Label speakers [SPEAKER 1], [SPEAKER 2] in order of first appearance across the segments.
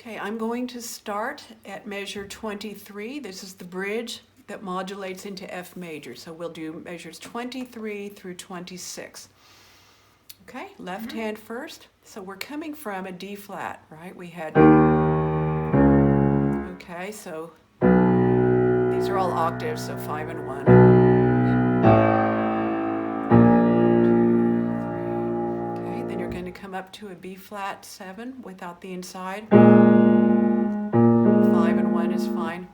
[SPEAKER 1] Okay, I'm going to start at measure 23. This is the bridge that modulates into F major. So we'll do measures 23 through 26. Okay, left hand first. So we're coming from a D flat, right? We had, okay, so these are all octaves, so 5 and 1. 2, 3. Okay, then you're going to come up to a B flat 7 without the inside. 5 and 1 is fine.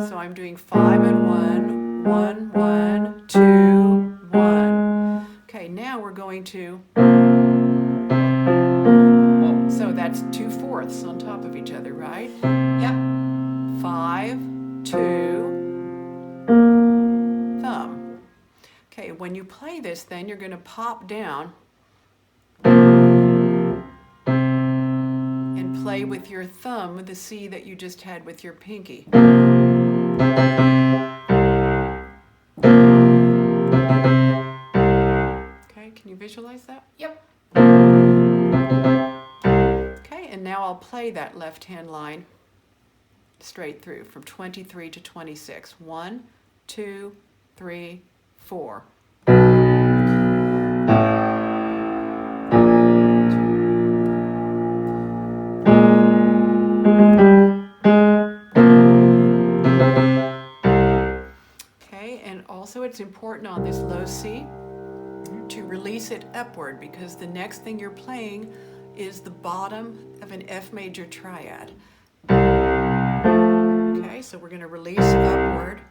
[SPEAKER 1] So I'm doing 5 and 1, 1, 1, 2, 1. Okay, now we're going to, so that's 2/4 on top of each other, right?
[SPEAKER 2] Yep.
[SPEAKER 1] 5, 2, thumb. Okay, when you play this, then you're going to pop down and play with your thumb the C that you just had with your pinky. Okay, can you visualize that?
[SPEAKER 2] Yep.
[SPEAKER 1] Okay, and now I'll play that left-hand line straight through from 23 to 26. 1, 2, 3, 4. Okay, and also it's important on this low C to release it upward, because the next thing you're playing is the bottom of an F major triad. Okay, so we're going to release upward,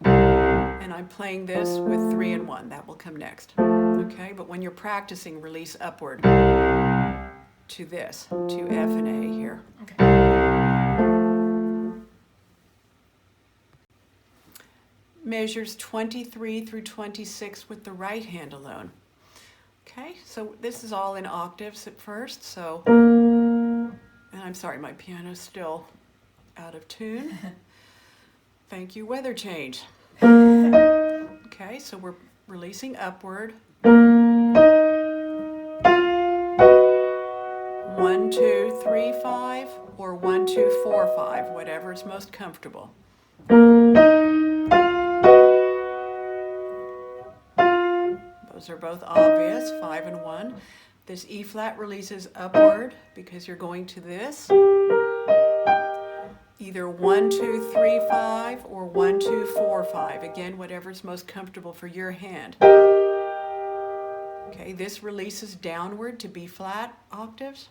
[SPEAKER 1] and I'm playing this with 3 and 1. That will come next. Okay, but when you're practicing, release upward to this, to F and A here.
[SPEAKER 2] Okay.
[SPEAKER 1] Measures 23 through 26 with the right hand alone. Okay, so this is all in octaves at first, so, and I'm sorry, my piano's still out of tune. Thank you, weather change. Okay, so we're releasing upward. 1, 2, 3, 5, or 1, 2, 4, 5, whatever is most comfortable. Those are both obvious, 5 and 1. This E flat releases upward because you're going to this. Either 1, 2, 3, 5 or 1, 2, 4, 5. Again, whatever's most comfortable for your hand. Okay, this releases downward to B flat octaves.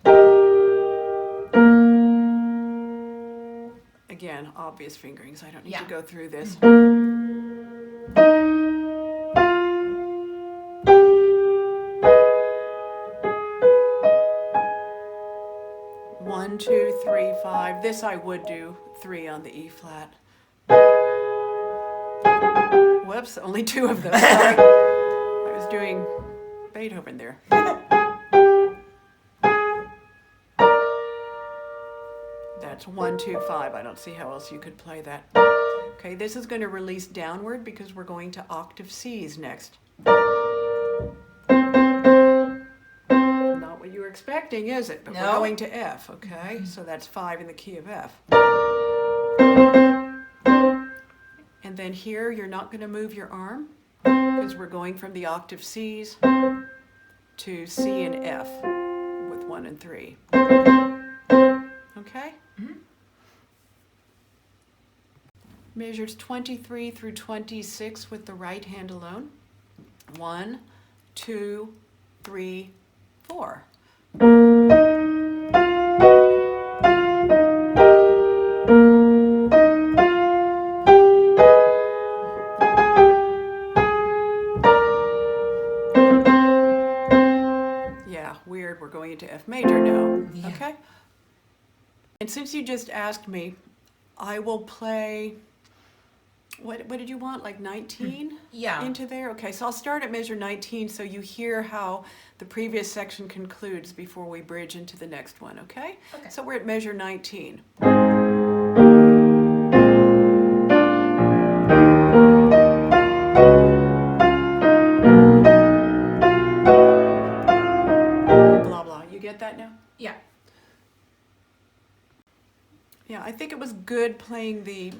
[SPEAKER 1] Again, obvious fingerings. I don't need to go through this. 1, 2, 3, 5. This I would do 3 on the E flat. Whoops, only 2 of those. Sorry. I was doing Beethoven there. That's 1, 2, 5. I don't see how else you could play that. Okay, this is going to release downward because we're going to octave Cs next. Not what you were expecting, is it? But we're going to F, okay? So that's 5 in the key of F. And then here, you're not going to move your arm because we're going from the octave Cs to C and F with 1 and 3. Okay? Measures 23 through 26 with the right hand alone. 1, 2, 3, 4. Yeah, weird. We're going into F major now.
[SPEAKER 2] Yeah.
[SPEAKER 1] Okay? And since you just asked me, I will play, what did you want, like 19
[SPEAKER 2] Yeah.
[SPEAKER 1] into there? Okay, so I'll start at measure 19 so you hear how the previous section concludes before we bridge into the next one, okay?
[SPEAKER 2] Okay.
[SPEAKER 1] So we're at measure 19. Blah, blah. You get that now?
[SPEAKER 2] Yeah.
[SPEAKER 1] Yeah, I think it was good playing the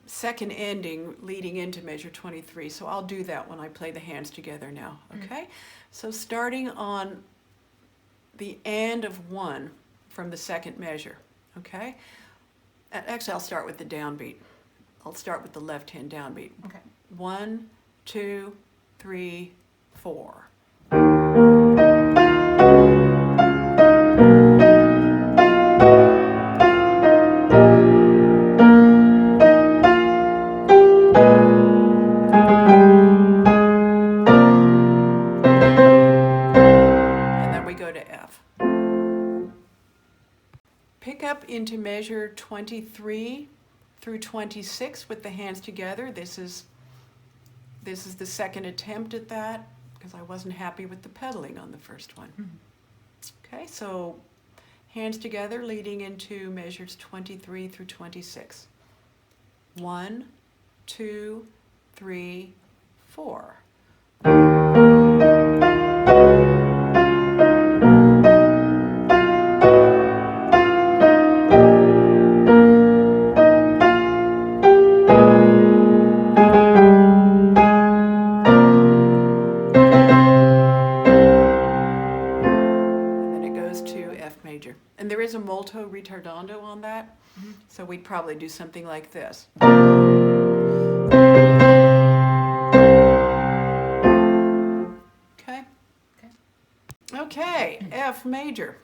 [SPEAKER 1] second ending leading into measure 23, so I'll do that when I play the hands together now, okay? So starting on the and of 1 from the second measure, okay? Actually, I'll start with the downbeat. I'll start with the left hand downbeat.
[SPEAKER 2] Okay.
[SPEAKER 1] 1, 2, 3, 4. And then we go to F. Pick up into measure 23 through 26 with the hands together. This is the second attempt at that because I wasn't happy with the pedaling on the first one. Okay, so hands together leading into measures 23 through 26. 1, 2, 3, 4. Major. And there is a molto ritardando on that, so we'd probably do something like this. Okay? Okay, F major.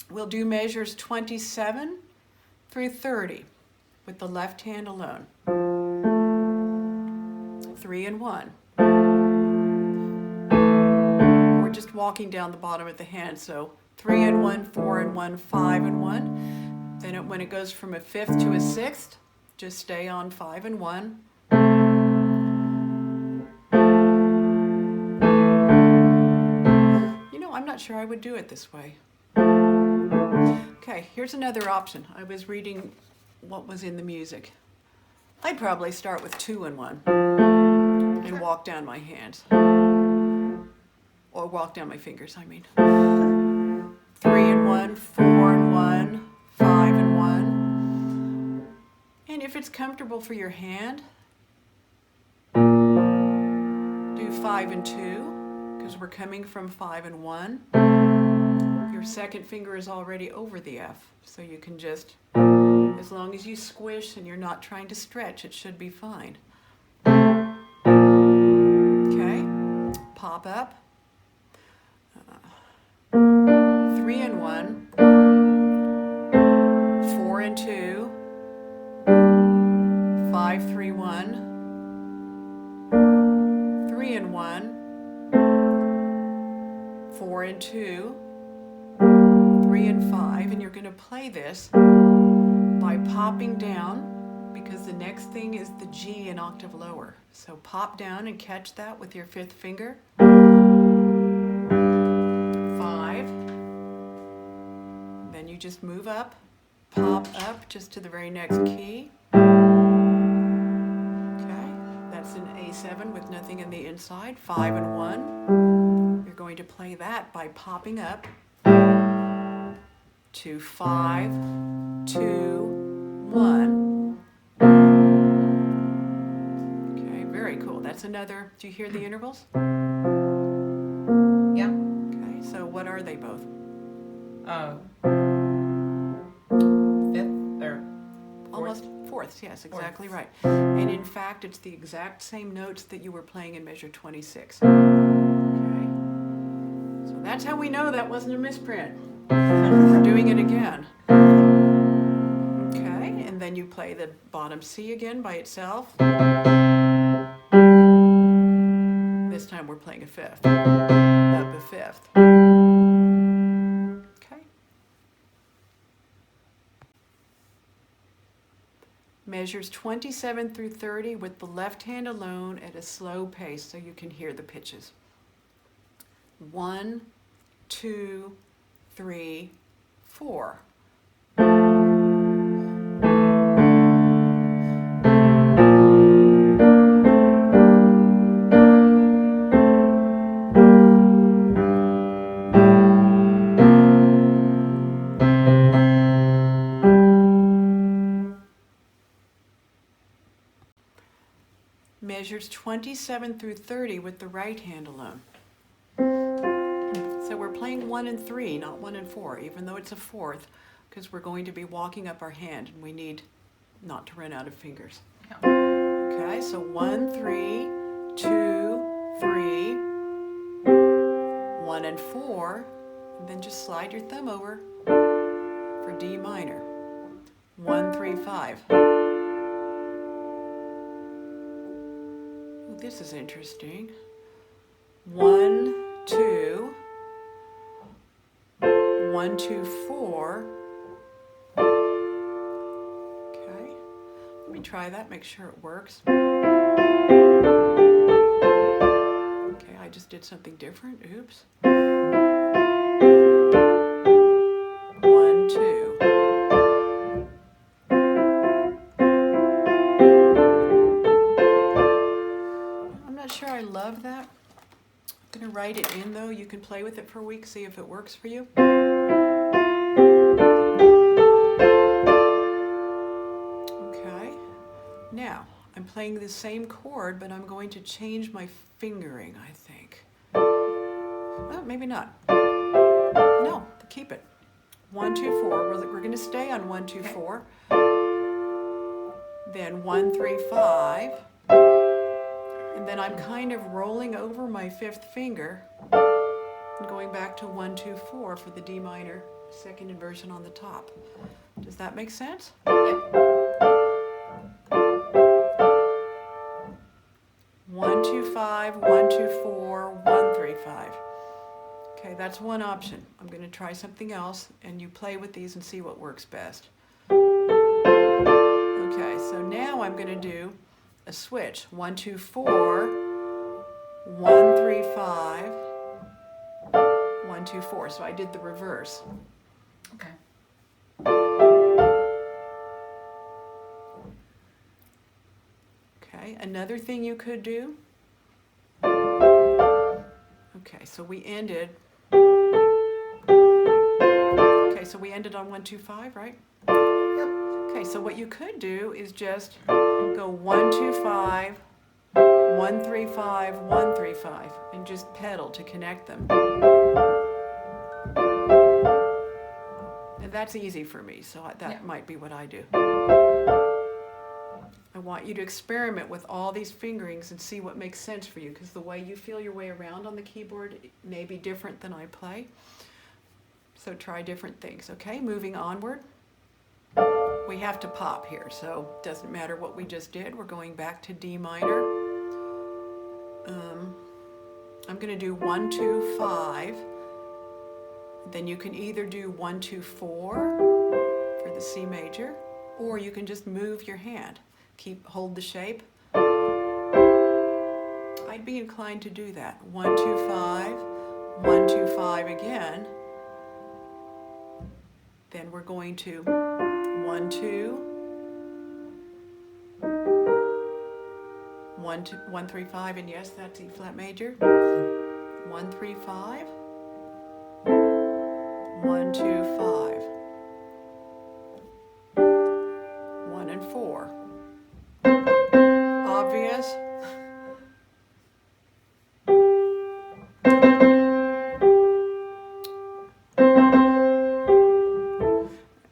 [SPEAKER 1] We'll do measures 27 through 30 with the left hand alone. 3 and 1. We're just walking down the bottom of the hand, so 3 and 1, 4 and 1, 5 and 1. Then when it goes from a fifth to a sixth, just stay on 5 and 1. You know, I'm not sure I would do it this way. Okay, here's another option. I was reading what was in the music. I'd probably start with 2 and 1 and walk down my hands. Or walk down my fingers, I mean. 3 and 1, 4 and 1, 5 and 1. And if it's comfortable for your hand, do 5 and 2, because we're coming from 5 and 1. Your second finger is already over the F, so you can just, as long as you squish and you're not trying to stretch, it should be fine. Okay, pop up. 3 and 1, 4 and 2, 5, 3, 1, 3 and 1, 4 and 2, 3 and 5, and you're going to play this by popping down because the next thing is the G an octave lower. So pop down and catch that with your fifth finger. 5. Then you just move up, pop up just to the very next key. Okay, that's an A7 with nothing in the inside. 5 and 1. You're going to play that by popping up to 5, 2, 1. Okay, very cool. That's another, do you hear the intervals?
[SPEAKER 2] Yeah.
[SPEAKER 1] Okay, so what are they both?
[SPEAKER 2] Fifth or fourth?
[SPEAKER 1] Almost fourths, yes, exactly right. And in fact, it's the exact same notes that you were playing in measure 26. Okay, so that's how we know that wasn't a misprint. We're doing it again. Okay, and then you play the bottom C again by itself. This time we're playing a fifth, up a fifth. Okay. Measures 27 through 30 with the left hand alone at a slow pace so you can hear the pitches. 1, 2, 3, 4. measures 27 through 30 with the right hand alone. So we're playing 1 and 3, not 1 and 4, even though it's a fourth, because we're going to be walking up our hand and we need not to run out of fingers. Okay, so 1, 3, 2, 3, 1 and 4, and then just slide your thumb over for D minor. 1, 3, 5. Ooh, this is interesting. 1, 2, 1, 2, 4. Okay, let me try that, make sure it works. Okay, I just did something different. Oops. 1, 2. I'm not sure I love that. I'm going to write it in though. You can play with it for a week, see if it works for you. Okay, now I'm playing the same chord, but I'm going to change my fingering, I think. Well, maybe not. No, keep it. 1, 2, 4. We're going to stay on 1, 2, 4. Then 1, 3, 5. And then I'm kind of rolling over my fifth finger and going back to 1, 2, 4 for the D minor second inversion on the top. Does that make sense?
[SPEAKER 2] Yep.
[SPEAKER 1] 1, 2, 5, 1, 2, 4, 1, 3, 5. Okay, that's one option. I'm going to try something else, and you play with these and see what works best. Okay, so now I'm going to do a switch. 1, 2, 4, 1, 3, 5, 1, 2, 4. So I did the reverse.
[SPEAKER 2] Okay.
[SPEAKER 1] Okay, another thing you could do. Okay, so we ended. Okay, so we ended on 1, 2, 5, right?
[SPEAKER 2] Yep.
[SPEAKER 1] Okay, so what you could do is just go 1, 2, 5, 1, 3, 5, 1, 3, 5, and just pedal to connect them. And that's easy for me, so that might be what I do. I want you to experiment with all these fingerings and see what makes sense for you, because the way you feel your way around on the keyboard may be different than I play. So try different things, okay? Moving onward. We have to pop here, so it doesn't matter what we just did. We're going back to D minor. I'm going to do 1, 2, 5. Then you can either do 1, 2, 4 for the C major, or you can just move your hand. Hold the shape. I'd be inclined to do that. 1, 2, 5, 1, 2, 5 again. Then we're going to 1, 2, 1, 2, 1, 3, 5, and yes, that's E flat major. 1, 3, 5, 1, 2, 5, 1 and 4. Obvious.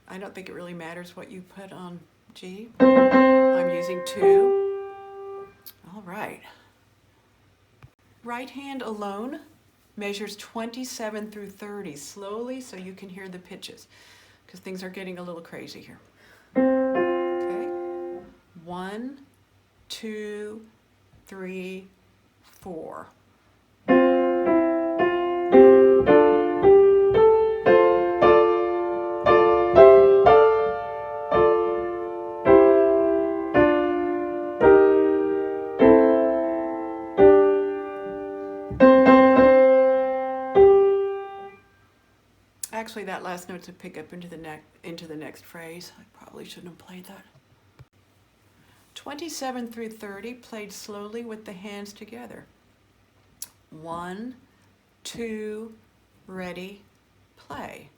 [SPEAKER 1] I don't think it really matters what you put on G. I'm using 2. All right. Right hand alone measures 27 through 30 slowly so you can hear the pitches, because things are getting a little crazy here. Okay. 1, 2, 3, 4. Actually, that last note's a pickup into the next phrase. I probably shouldn't have played that. 27 through 30 played slowly with the hands together. 1, 2, ready, play.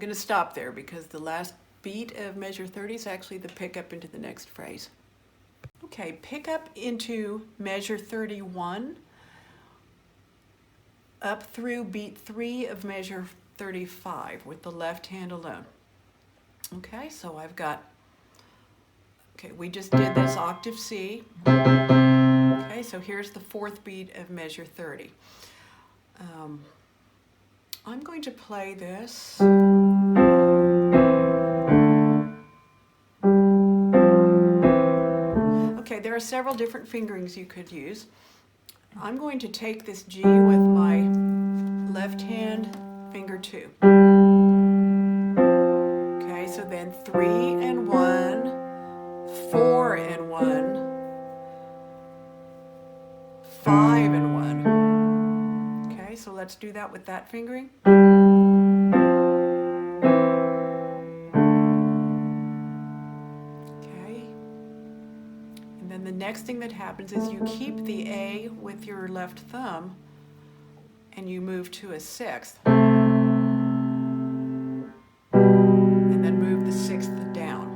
[SPEAKER 1] going to stop there because the last beat of measure 30 is actually the pickup into the next phrase. Okay, pick up into measure 31 up through beat 3 of measure 35 with the left hand alone. Okay, so I've got, okay, we just did this octave C. Okay, so here's the 4th beat of measure 30. I'm going to play this. Okay, there are several different fingerings you could use. I'm going to take this G with my left hand, finger 2. Okay, so then 3 and 1, 4 and 1, 5 and 1. Okay, so let's do that with that fingering. Okay, and then the next thing that happens is you keep the A with your left thumb and you move to a 6th. And then move the 6th down.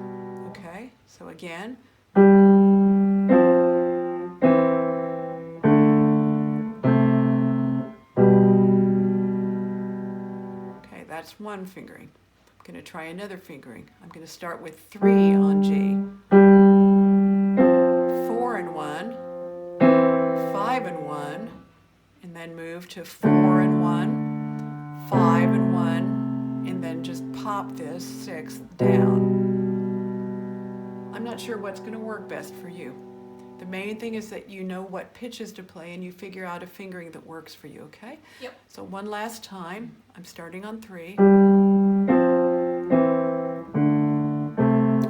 [SPEAKER 1] Okay, so again. Okay, that's one fingering. I'm going to try another fingering. I'm going to start with 3 on G. 4 and 1, 5 and 1, and then move to 4 and 1, 5 and 1, and then just pop this 6th down. I'm not sure what's going to work best for you. The main thing is that you know what pitches to play and you figure out a fingering that works for you, okay?
[SPEAKER 2] Yep.
[SPEAKER 1] So one last time. I'm starting on 3.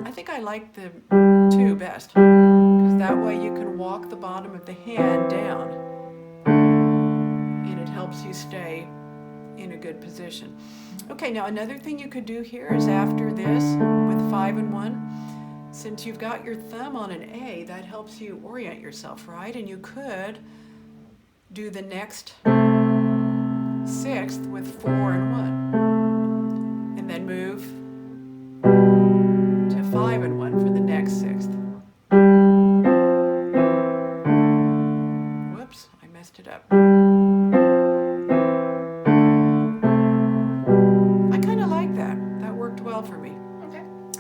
[SPEAKER 1] I think I like the 2 best, because that way you can walk the bottom of the hand down and it helps you stay in a good position. Okay, now another thing you could do here is after this with 5 and 1, since you've got your thumb on an A, that helps you orient yourself, right? And you could do the next 6th with 4 and 1, and then move to 5 and 1 for the next 6th. Whoops, I messed it up. I kind of like that. That worked well for me.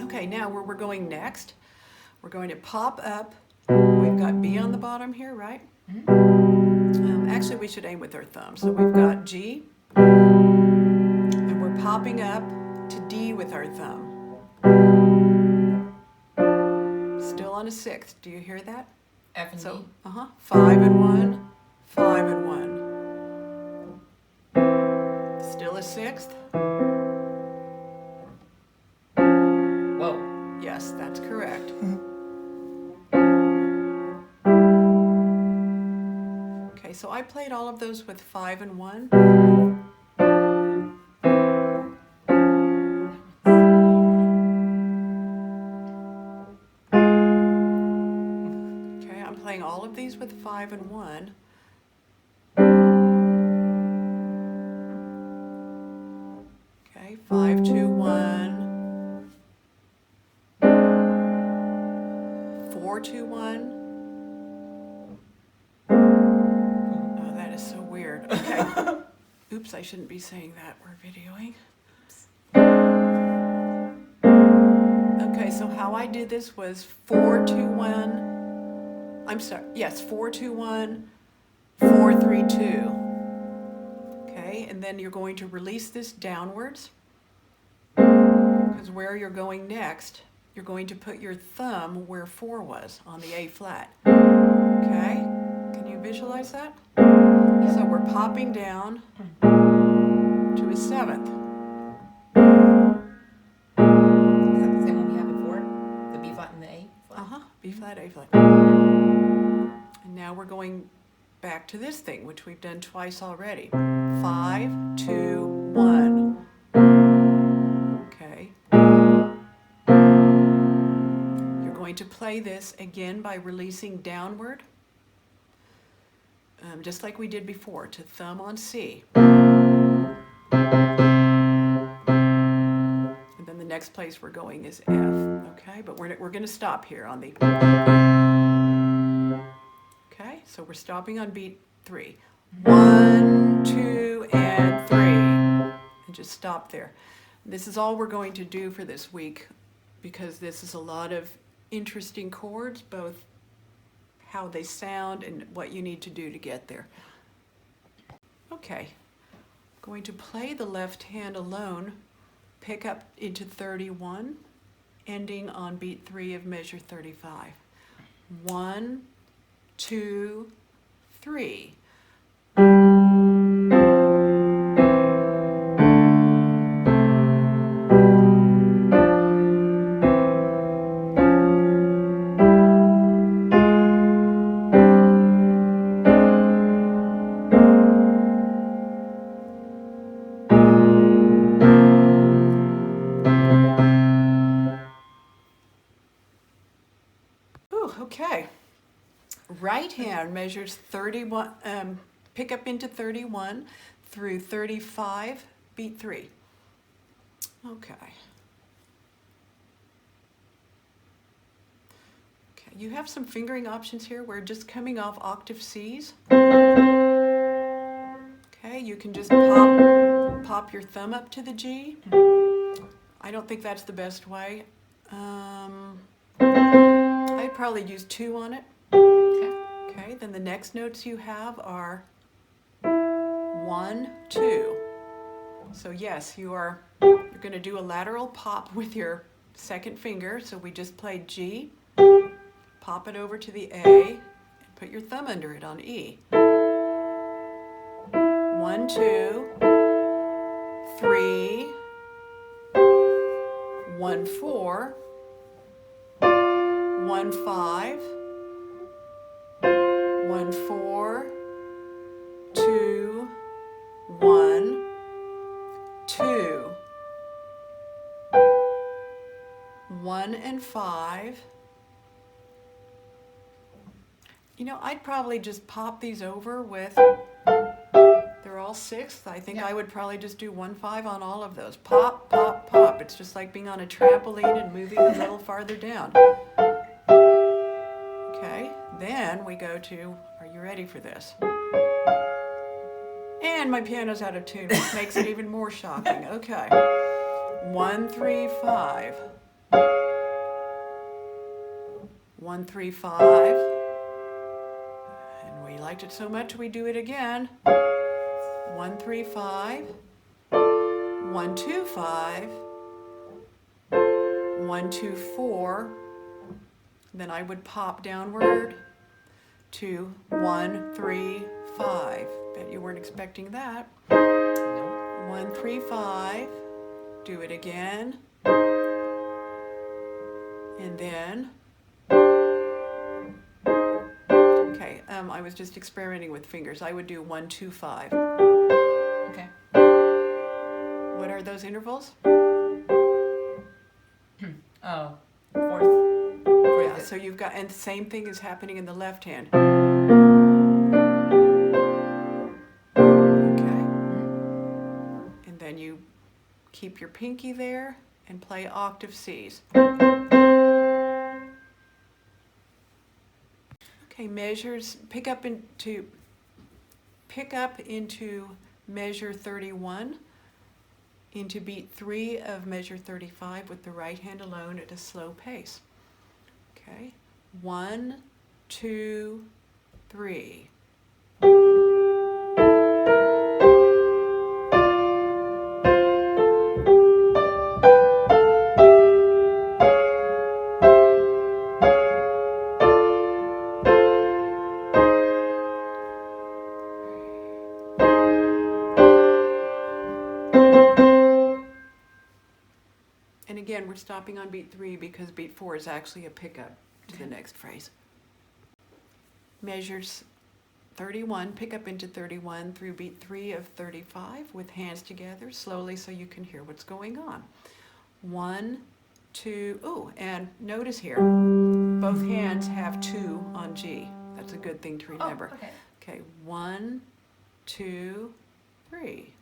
[SPEAKER 1] Okay, now where we're going next, we're going to pop up. We've got B on the bottom here, right? Actually, we should aim with our thumb. So we've got G, and we're popping up to D with our thumb. Still on a 6th. Do you hear that?
[SPEAKER 2] F and
[SPEAKER 1] So,
[SPEAKER 2] D.
[SPEAKER 1] 5 and 1, 5 and 1. Still a 6th.
[SPEAKER 2] Whoa.
[SPEAKER 1] Yes, that's correct. Okay, so I played all of those with 5 and 1. Okay, I'm playing all of these with 5 and 1. Okay, 5, 2, 1. 4, 2, 1. Oh, that is so weird. Okay. Oops, I shouldn't be saying that. We're videoing. Okay, so how I did this was 4, 2, 1. I'm sorry. Yes, 4, 2, 1, 4, 3, 2. Okay, and then you're going to release this downwards, because where you're going next, you're going to put your thumb where 4 was on the A flat. Okay, can you visualize that? So we're popping down to a 7th.
[SPEAKER 2] Is that the same one we had before? The B flat and the A flat?
[SPEAKER 1] B flat, A flat. And now we're going back to this thing, which we've done twice already. 5, 2, 1. Okay. You're going to play this again by releasing downward, just like we did before, to thumb on C. next place we're going is F, okay? But we're going to stop here on the, okay? So we're stopping on beat 3. 1, 2, and 3. And just stop there. This is all we're going to do for this week because this is a lot of interesting chords, both how they sound and what you need to do to get there. Okay, going to play the left hand alone, pick up into 31, ending on beat 3 of measure 35. 1, 2, 3. Okay, right hand measures 31, pick up into 31 through 35, beat 3. Okay. Okay, you have some fingering options here. We're just coming off octave Cs. Okay, you can just pop your thumb up to the G. I don't think that's the best way. I'd probably use 2 on it. Okay, then the next notes you have are 1, 2. So yes, you're going to do a lateral pop with your second finger. So we just played G, pop it over to the A, and put your thumb under it on E. 1, 2, 3, 1, 4, 1, 5, 1, 4, 2, 1, 2, 1 and 5. You know, I'd probably just pop these over with, they're all sixths. I think I would probably just do 1, 5 on all of those. Pop, pop, pop. It's just like being on a trampoline and moving a little farther down. Okay, then we go to, are you ready for this? And my piano's out of tune, which makes it even more shocking. Okay. 1, 3, 5. 1, 3, 5. And we liked it so much we do it again. 1, 3, 5. 1, 2, 5. 1, 2, 4. Then I would pop downward to 1, 3, 5. Bet you weren't expecting that. 1, 3, 5. Do it again. And then, okay, I was just experimenting with fingers. I would do 1, 2, 5.
[SPEAKER 2] Okay.
[SPEAKER 1] What are those intervals?
[SPEAKER 2] Oh, fourth.
[SPEAKER 1] Yeah, so you've got, and the same thing is happening in the left hand. Okay. And then you keep your pinky there and play octave Cs. Okay, measures, pick up into measure 31, into beat 3 of measure 35 with the right hand alone at a slow pace. Okay, 1, 2, 3. And again, we're stopping on beat 3 because beat 4 is actually a pickup to the next phrase. Measures 31, pick up into 31 through beat 3 of 35 with hands together slowly so you can hear what's going on. 1, 2, oh, and notice here, both hands have 2 on G. That's a good thing to remember.
[SPEAKER 2] Oh, okay.
[SPEAKER 1] Okay, 1, 2, 3.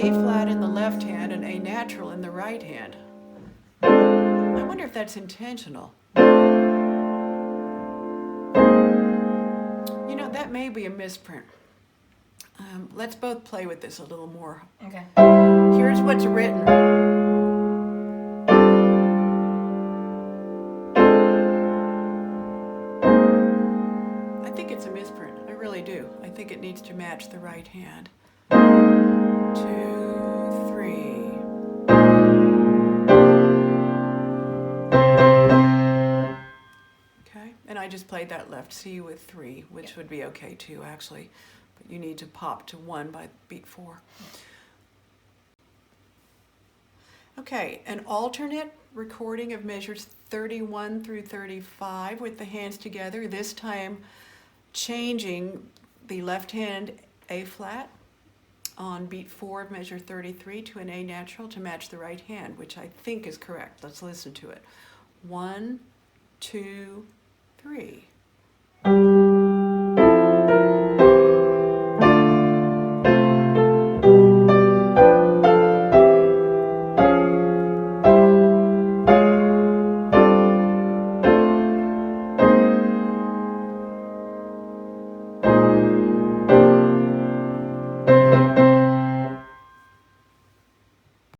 [SPEAKER 1] A flat in the left hand and A natural in the right hand. I wonder if that's intentional. You know, that may be a misprint. Let's both play with this a little more.
[SPEAKER 2] Okay.
[SPEAKER 1] Here's what's written. I think it's a misprint. I really do. I think it needs to match the right hand. 2, 3. Okay, and I just played that left C with 3, which would be okay too, actually. But you need to pop to 1 by beat 4. Okay, an alternate recording of measures 31 through 35 with the hands together, this time changing the left hand A flat on beat 4 of measure 33 to an A natural to match the right hand, which I think is correct. Let's listen to it. 1, 2, 3.